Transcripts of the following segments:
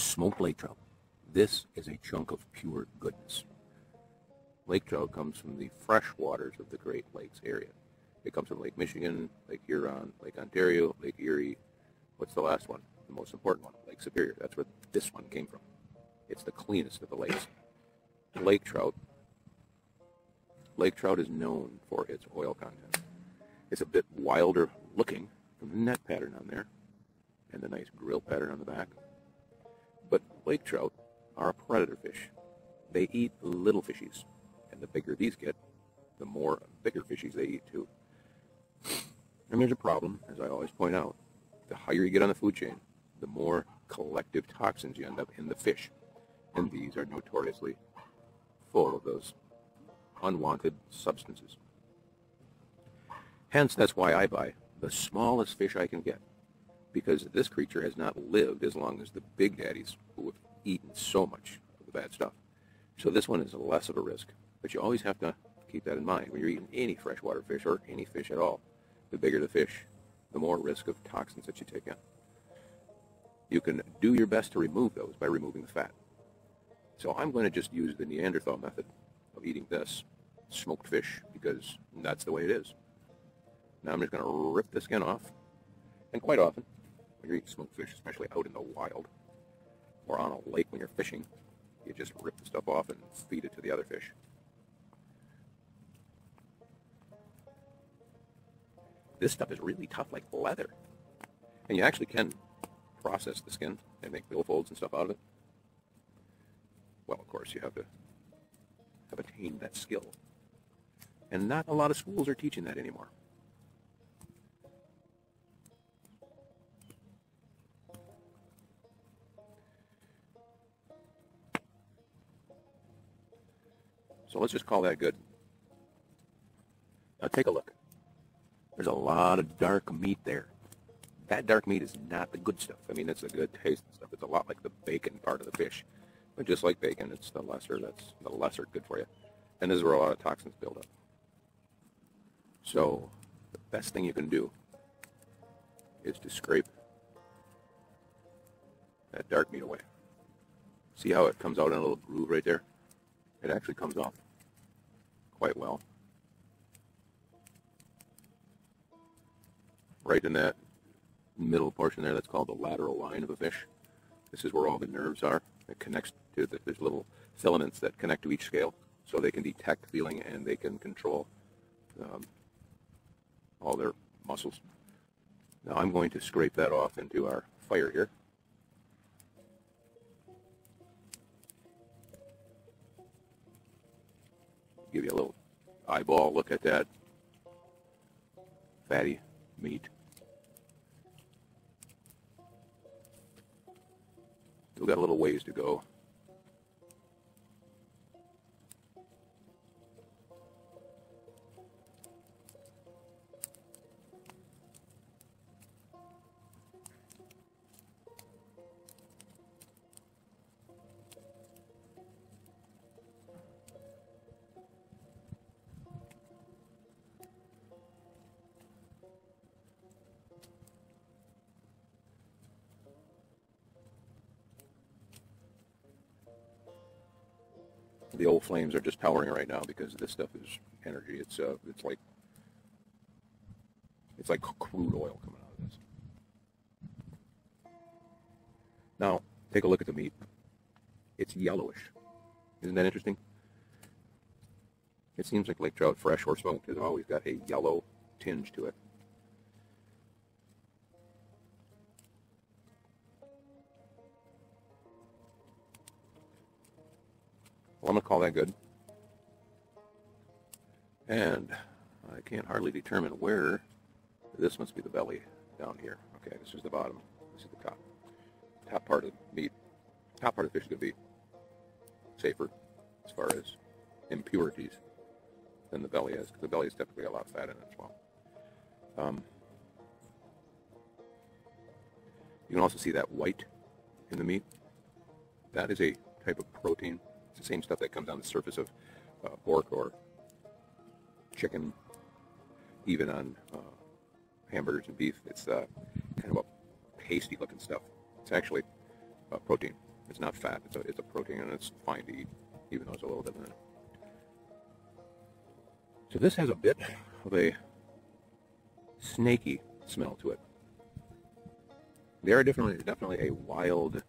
Smoked lake trout. This is a chunk of pure goodness. Lake trout comes from the fresh waters of the Great Lakes area. It comes from Lake Michigan, Lake Huron, Lake Ontario, Lake Erie. What's the last one? The most important one, Lake Superior. That's where this one came from. It's the cleanest of the lakes. Lake trout. Lake trout is known for its oil content. It's a bit wilder looking from the net pattern on there and the nice grill pattern on the back. But lake trout are a predator fish. They eat little fishies, and the bigger these get, the more bigger fishies they eat too. And there's a problem, as I always point out. The higher you get on the food chain, the more collective toxins you end up in the fish. And these are notoriously full of those unwanted substances. Hence, that's why I buy the smallest fish I can get, because this creature has not lived as long as the big daddies who have eaten so much of the bad stuff. So this one is less of a risk, but you always have to keep that in mind when you're eating any freshwater fish or any fish at all. The bigger the fish, the more risk of toxins that you take in. You can do your best to remove those by removing the fat. So I'm going to just use the Neanderthal method of eating this smoked fish because that's the way it is. Now I'm just going to rip the skin off. And quite often, when you're eating smoked fish, especially out in the wild or on a lake when you're fishing, you just rip the stuff off and feed it to the other fish. This stuff is really tough, like leather. And you actually can process the skin and make billfolds and stuff out of it. Well, of course, you have to have attained that skill. And not a lot of schools are teaching that anymore. So let's just call that good. Now take a look. There's a lot of dark meat there. That dark meat is not the good stuff. I mean, it's the good taste stuff. It's a lot like the bacon part of the fish. But just like bacon, it's the lesser that's the lesser good for you. And this is where a lot of toxins build up. So the best thing you can do is to scrape that dark meat away. See how it comes out in a little groove right there? It actually comes off quite well. Right in that middle portion there, that's called the lateral line of a fish. This is where all the nerves are. It connects to there's little filaments that connect to each scale, so they can detect feeling and they can control all their muscles. Now I'm going to scrape that off into our fire here. Give you a little eyeball look at that fatty meat. Still got a little ways to go. The old flames are just towering right now because this stuff is energy. It's like crude oil coming out of this. Now, take a look at the meat. It's yellowish. Isn't that interesting? It seems like lake trout, fresh or smoked, has always got a yellow tinge to it. Well, I'm going to call that good. And I can't hardly determine where. This must be the belly down here. Okay, this is the bottom. This is the top. Top part of the meat. Top part of the fish is going to be safer as far as impurities than the belly is, because the belly has typically a lot of fat in it as well. You can also see that white in the meat. That is a type of protein. It's the same stuff that comes on the surface of pork or chicken, even on hamburgers and beef. It's kind of a pasty looking stuff. It's actually protein. It's not fat. It's a protein, and it's fine to eat, even though it's a little bit in it. So this has a bit of a snaky smell to it. They are definitely a wild,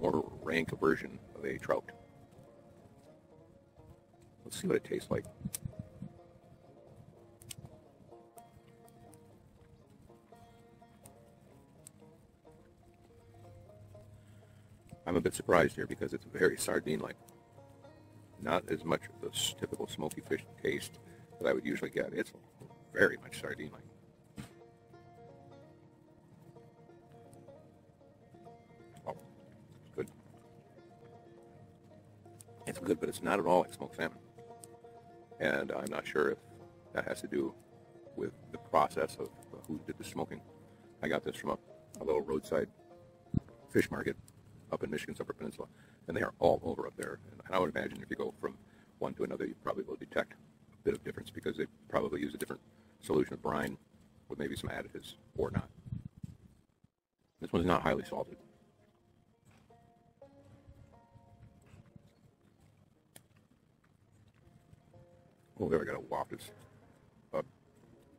more rank version of a trout. Let's see what it tastes like. I'm a bit surprised here because it's very sardine-like. Not as much of the typical smoky fish taste that I would usually get. It's very much sardine-like. Oh, it's good. It's good, but it's not at all like smoked salmon. And I'm not sure if that has to do with the process of who did the smoking. I got this from a little roadside fish market up in Michigan's Upper Peninsula, and they are all over up there. And I would imagine if you go from one to another, you probably will detect a bit of difference because they probably use a different solution of brine with maybe some additives or not. This one's not highly salted. Oh, there I got a waft. It's a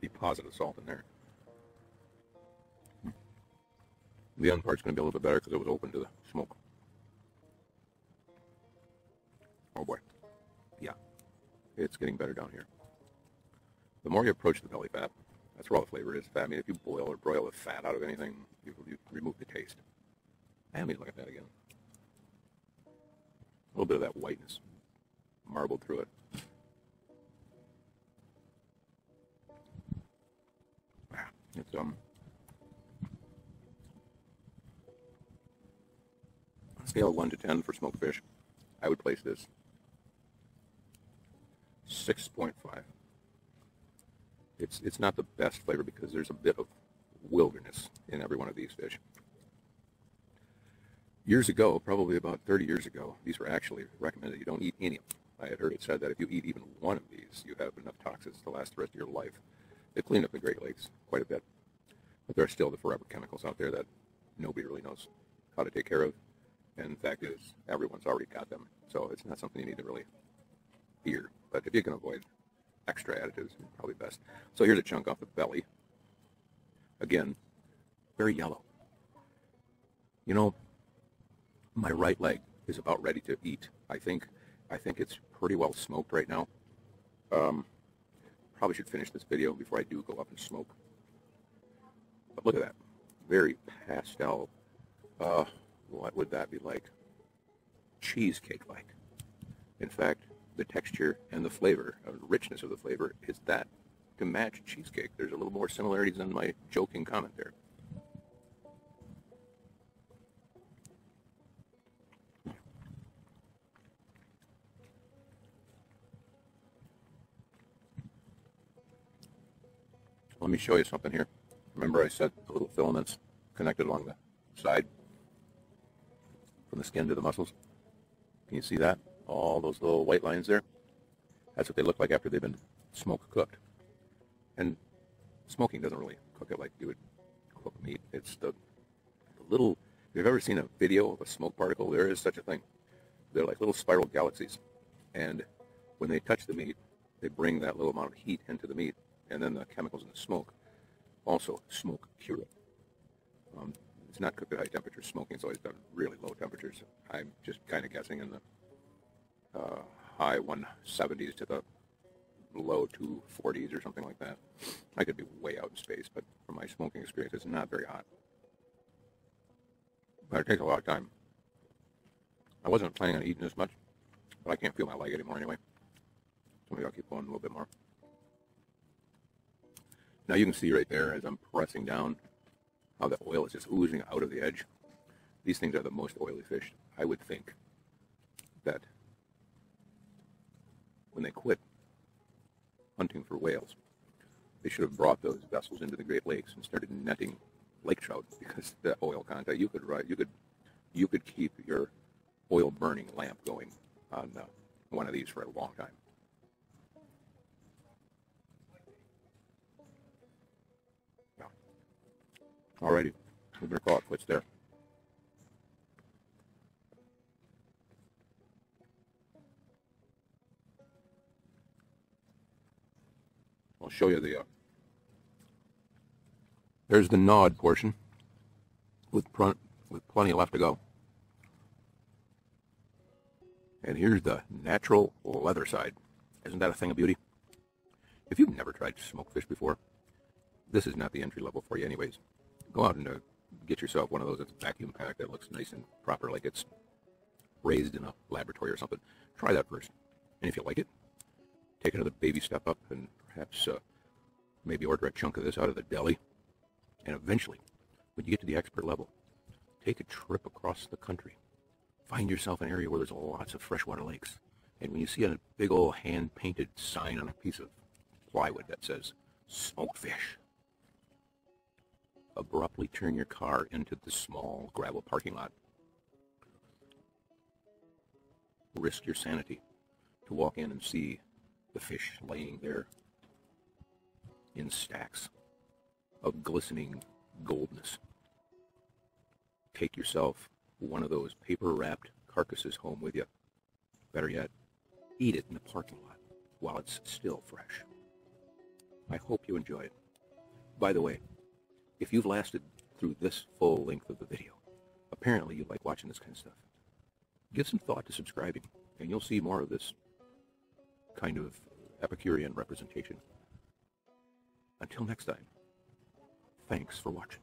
deposit of salt in there. The end part's going to be a little bit better because it was open to the smoke. Oh boy. Yeah. It's getting better down here. The more you approach the belly fat, that's where all the flavor is. I mean, if you boil or broil the fat out of anything, you remove the taste. And let me look at that again. A little bit of that whiteness marbled through it. It's on a scale of 1 to 10 for smoked fish, I would place this 6.5. It's not the best flavor because there's a bit of wilderness in every one of these fish. Years ago, probably about 30 years ago, these were actually recommended you don't eat any of them. I had heard it said that if you eat even one of these, you have enough toxins to last the rest of your life. They cleaned up the Great Lakes quite a bit. But there are still the forever chemicals out there that nobody really knows how to take care of. And the fact is, everyone's already got them. So it's not something you need to really fear. But if you can avoid extra additives, probably best. So here's a chunk off the belly. Again, very yellow. You know, my right leg is about ready to eat. I think it's pretty well smoked right now. Probably should finish this video before I do go up and smoke. But look at that. Very pastel. What would that be like? Cheesecake-like. In fact, the texture and the flavor, the richness of the flavor, is that to match cheesecake. There's a little more similarities than my joking comment there. Let me show you something here. Remember I said the little filaments connected along the side from the skin to the muscles? Can you see that? All those little white lines there? That's what they look like after they've been smoke cooked. And smoking doesn't really cook it like you would cook meat. It's the little, if you've ever seen a video of a smoke particle, there is such a thing. They're like little spiral galaxies. And when they touch the meat, they bring that little amount of heat into the meat. And then the chemicals in the smoke also smoke cure it. It's not cooked at high temperatures. Smoking is always done at really low temperatures. I'm just kind of guessing in the high 170s to the low 240s or something like that. I could be way out in space, but from my smoking experience, it's not very hot. But it takes a lot of time. I wasn't planning on eating this much, but I can't feel my leg anymore anyway. So maybe I'll keep going a little bit more. Now you can see right there as I'm pressing down how the oil is just oozing out of the edge. These things are the most oily fish. I would think that when they quit hunting for whales, they should have brought those vessels into the Great Lakes and started netting lake trout because the oil content, you could keep your oil burning lamp going on one of these for a long time. Alrighty, we better call it quits there. I'll show you there's the gnawed portion with plenty left to go. And here's the natural leather side. Isn't that a thing of beauty? If you've never tried smoked fish before, this is not the entry level for you anyways. Go out and get yourself one of those that's vacuum packed that looks nice and proper, like it's raised in a laboratory or something. Try that first. And if you like it, take another baby step up and perhaps maybe order a chunk of this out of the deli. And eventually, when you get to the expert level, take a trip across the country. Find yourself an area where there's lots of freshwater lakes. And when you see a big old hand-painted sign on a piece of plywood that says, smoked fish, abruptly turn your car into the small gravel parking lot. Risk your sanity to walk in and see the fish laying there in stacks of glistening goldness. Take yourself one of those paper-wrapped carcasses home with you. Better yet, eat it in the parking lot while it's still fresh. I hope you enjoy it. By the way, if you've lasted through this full length of the video, apparently you like watching this kind of stuff. Give some thought to subscribing, and you'll see more of this kind of Epicurean representation. Until next time, thanks for watching.